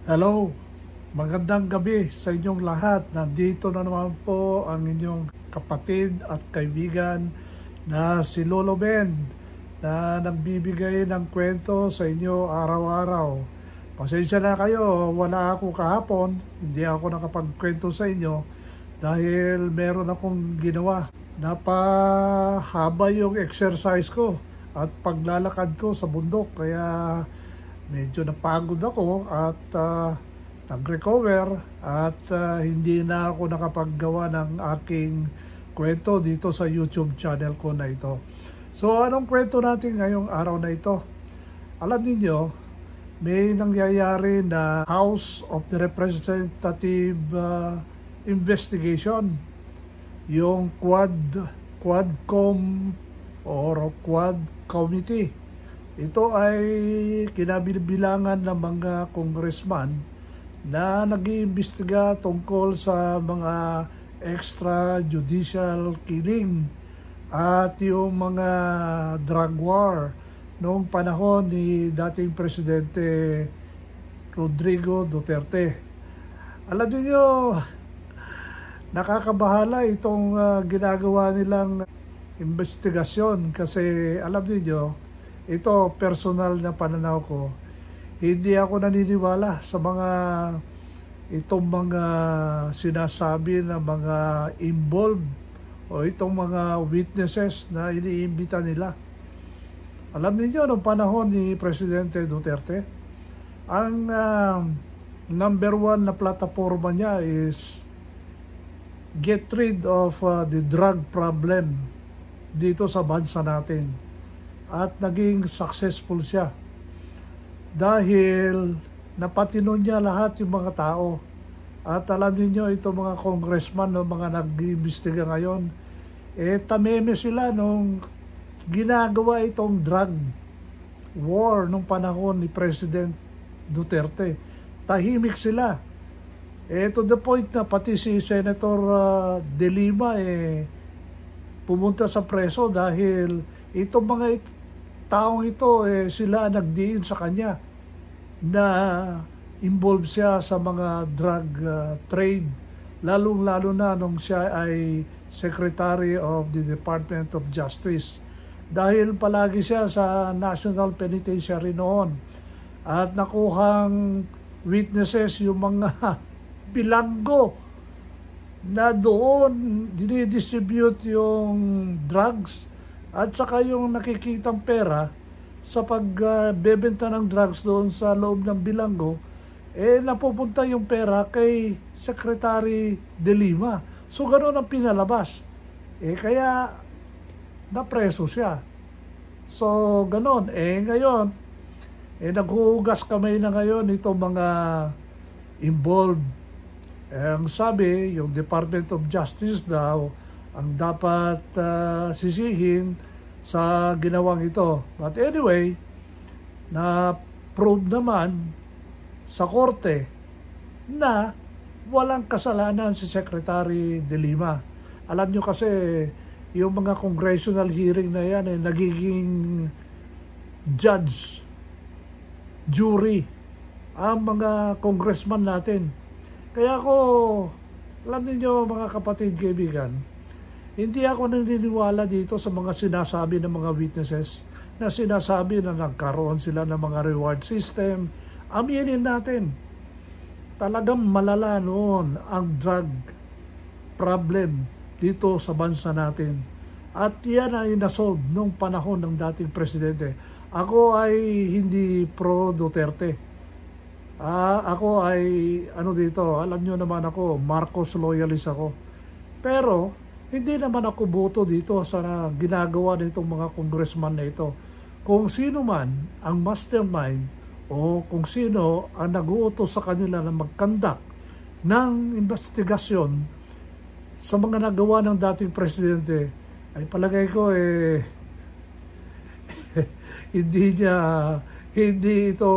Hello, magandang gabi sa inyong lahat. Nandito na naman po ang inyong kapatid at kaibigan na si Lolo Ben na nagbibigay ng kwento sa inyo araw-araw. Pasensya na kayo, wala ako kahapon, hindi ako nakapagkwento sa inyo dahil meron akong ginawa. Napahaba yung exercise ko at paglalakad ko sa bundok, kaya medyo napagod ako at nag-recover at hindi na ako nakapaggawa ng aking kwento dito sa YouTube channel ko na ito. So anong kwento natin ngayong araw na ito? Alam niyo, may nangyayari na House of the Representative investigation, yung Quadcom or Quad Committee. Ito ay kinabibilangan ng mga congressman na nag-iimbestiga tungkol sa mga extrajudicial killing at yung mga drug war noong panahon ni dating Presidente Rodrigo Duterte. Alam niyo, nakakabahala itong ginagawa nilang investigasyon kasi alam niyo, ito, personal na pananaw ko, hindi ako naniniwala sa itong mga sinasabi ng mga involved o itong mga witnesses na iniimbita nila. Alam niyo, noong panahon ni Presidente Duterte, ang number one na plataforma niya is get rid of the drug problem dito sa bansa natin. At naging successful siya dahil napatinon niya lahat yung mga tao. At alam niyo, ito mga congressman, no, mga nag-iimbestiga ngayon, tameme sila nung ginagawa itong drug war nung panahon ni President Duterte. Tahimik sila. To the point na pati si Senator De Lima pumunta sa preso dahil itong mga taong ito, sila nagdiin sa kanya na involved siya sa mga drug trade, lalong-lalo na nung siya ay Secretary of the Department of Justice. Dahil palagi siya sa National Penitentiary noon at nakuhang witnesses yung mga bilanggo na doon dinidistribute yung drugs at saka yung nakikitang pera sa pagbebenta ng drugs doon sa loob ng bilanggo, napupunta yung pera kay Secretary De Lima. So ganoon ang pinalabas. Kaya napreso siya. So ganoon. Ngayon, naghuhugas kamay na ngayon itong mga involved. Ang sabi, yung Department of Justice daw ang dapat sisihin sa ginawang ito. But anyway, na-prove naman sa korte na walang kasalanan si Secretary De Lima. Alam nyo kasi, yung mga congressional hearing na yan nagiging judge, jury, ang mga congressman natin. Kaya ako, alam niyo mga kapatid, kaibigan, hindi ako naniniwala dito sa mga sinasabi ng mga witnesses na sinasabi na nagkaroon sila ng mga reward system. Aminin natin, talagang malala noon ang drug problem dito sa bansa natin. At yan ay nasolve nung panahon ng dating presidente. Ako ay hindi pro Duterte. Ako ay, dito, alam nyo naman ako, Marcos loyalist ako. Pero, hindi naman ako boto dito sa ginagawa nitong mga congressman na ito. Kung sino man ang mastermind o kung sino ang nag-uutos sa kanila na mag-conduct ng investigasyon sa mga nagawa ng dating presidente, ay palagay ko hindi ito,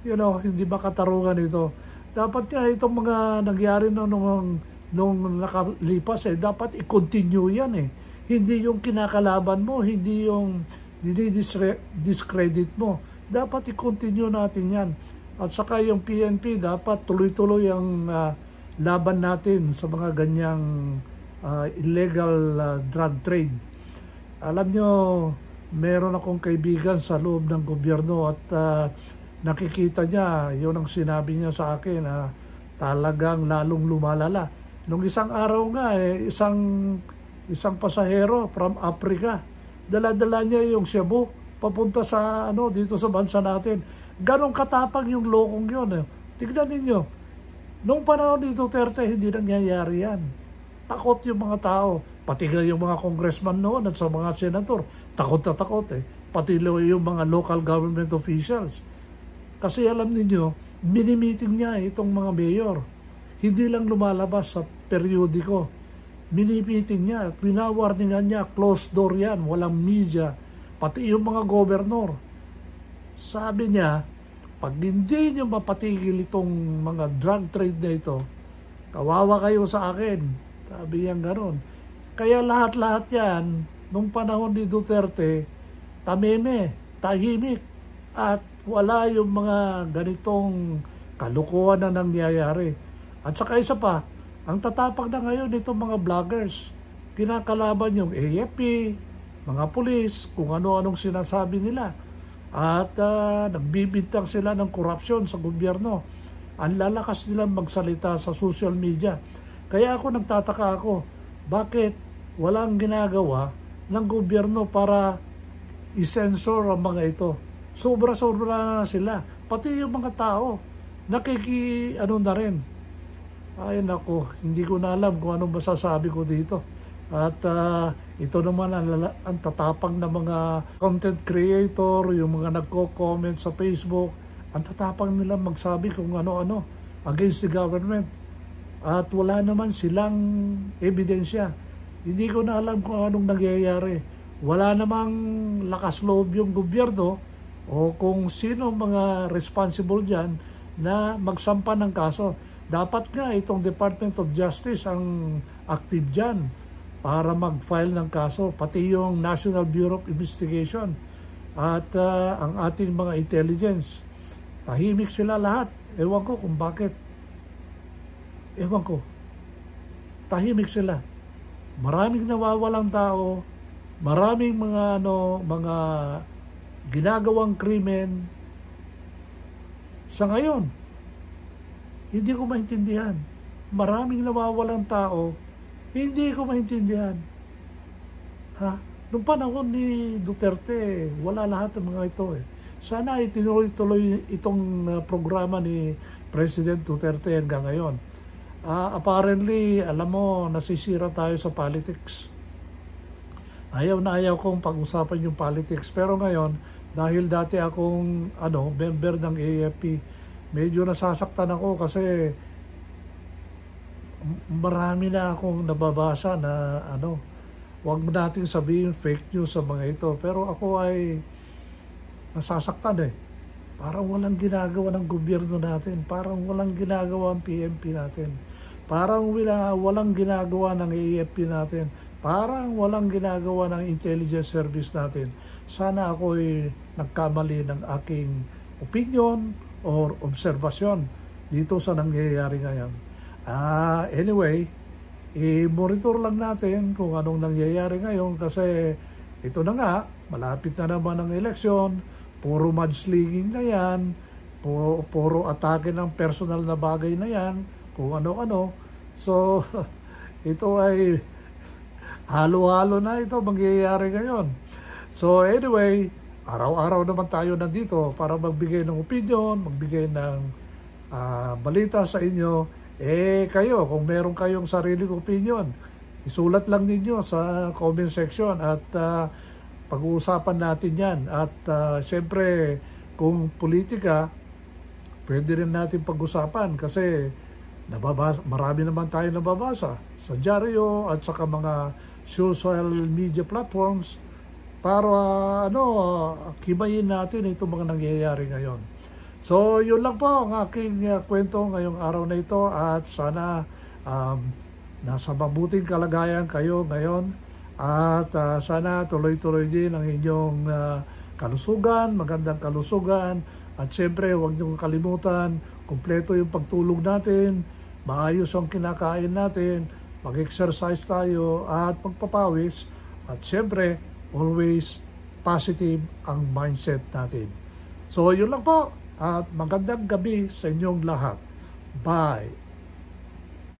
hindi makatarungan ito. Dapat nga itong mga nangyari nung nakalipas, dapat i-continue yan Hindi yung kinakalaban mo, hindi yung dinidiscredit mo. Dapat i-continue natin yan. At saka yung PNP dapat tuloy-tuloy ang laban natin sa mga ganyang illegal drug trade. Alam nyo, meron akong kaibigan sa loob ng gobyerno at nakikita niya, yun ang sinabi niya sa akin, talagang lalong lumalala. Nung isang araw nga, isang pasahero from Africa, dala-dala niya yung Cebu, papunta sa dito sa bansa natin. Ganon katapang yung lokong yun. Tignan ninyo, nung panahon ni Duterte, hindi nangyayari yan. Takot yung mga tao, pati yung mga congressman noon at sa mga senator, takot na takot pati yung mga local government officials. Kasi alam ninyo, mini-meeting niya itong mga mayor. Hindi lang lumalabas sa periodiko. Mini-meeting niya, pinawarningan niya, closed door yan, walang media, pati yung mga gobernador. Sabi niya, pag hindi niyo mapatigil itong mga drug trade na ito, kawawa kayo sa akin. Sabi niya gano'n. Kaya lahat-lahat yan, nung panahon ni Duterte, tahimik, at wala yung mga ganitong kalukuhan na nangyayari. At saka isa pa, ang tatapag na ngayon itong mga vloggers, kinakalaban yung AFP, mga pulis, kung ano-anong sinasabi nila. At nagbibintang sila ng korupsyon sa gobyerno. Ang lalakas nilang magsalita sa social media. Kaya nagtataka ako, bakit walang ginagawa ng gobyerno para i-censor ang mga ito? Sobra-sobra na sila. Pati yung mga tao, na rin. Ay nako, hindi ko na alam kung anong masasabi ko dito. At ito naman ang tatapang na mga content creator, yung mga nagko-comment sa Facebook, ang tatapang nila magsabi kung ano-ano against the government. At wala naman silang ebidensya. Hindi ko na alam kung anong nangyayari. Wala namang lakas loob yung gobyerno o kung sino mga responsible dyan na magsampa ng kaso. Dapat nga itong Department of Justice ang active dyan para mag-file ng kaso, pati yung National Bureau of Investigation at ang ating mga intelligence. Tahimik sila lahat. Ewan ko kung bakit. Ewan ko. Tahimik sila. Maraming nawawalang tao, maraming mga ginagawang krimen. Sa ngayon, hindi ko maintindihan. Maraming nawawalang tao, hindi ko maintindihan. Noong panahon ni Duterte, wala lahat ng mga ito Sana itinuloy-tuloy itong programa ni President Duterte hanggang ngayon. Apparently, alam mo, nasisira tayo sa politics. Ayaw na ayaw kong pag-usapan yung politics. Pero ngayon, dahil dati akong member ng AFP, medyo nasasaktan ako kasi marami na akong nababasa na wag natin sabihin fake news sa mga ito. Pero ako ay nasasaktan Parang walang ginagawa ng gobyerno natin. Parang walang ginagawa ang PNP natin. Parang walang ginagawa ng AFP natin. Parang walang ginagawa ng intelligence service natin. Sana ako ay nagkamali ng aking opinion or obserbasyon dito sa nangyayari ngayon. Anyway, i-monitor lang natin kung anong nangyayari ngayon kasi ito na nga, malapit na naman ang eleksyon, puro mudslinging na yan, puro atake ng personal na bagay na yan, kung ano-ano. So, ito ay halo-halo na ito mangyayari ngayon. So anyway, araw-araw naman tayo nandito para magbigay ng opinion, magbigay ng balita sa inyo. Kayo, kung meron kayong sariling opinion, isulat lang ninyo sa comment section at pag-uusapan natin yan. At siyempre, kung politika, pwede rin natin pag-usapan kasi marami naman tayo nababasa sa dyaryo at saka mga social media platforms para kibayin natin itong mga nangyayari ngayon. So yun lang po ang aking kwento ngayong araw na ito at sana nasa mabuting kalagayan kayo ngayon at sana tuloy-tuloy din ang inyong kalusugan, magandang kalusugan At syempre, huwag niyong kalimutan, kumpleto yung pagtulog natin, maayos ang kinakain natin, mag-exercise tayo at magpapawis. At syempre, always positive ang mindset natin. So, yun lang po. At magandang gabi sa inyong lahat. Bye!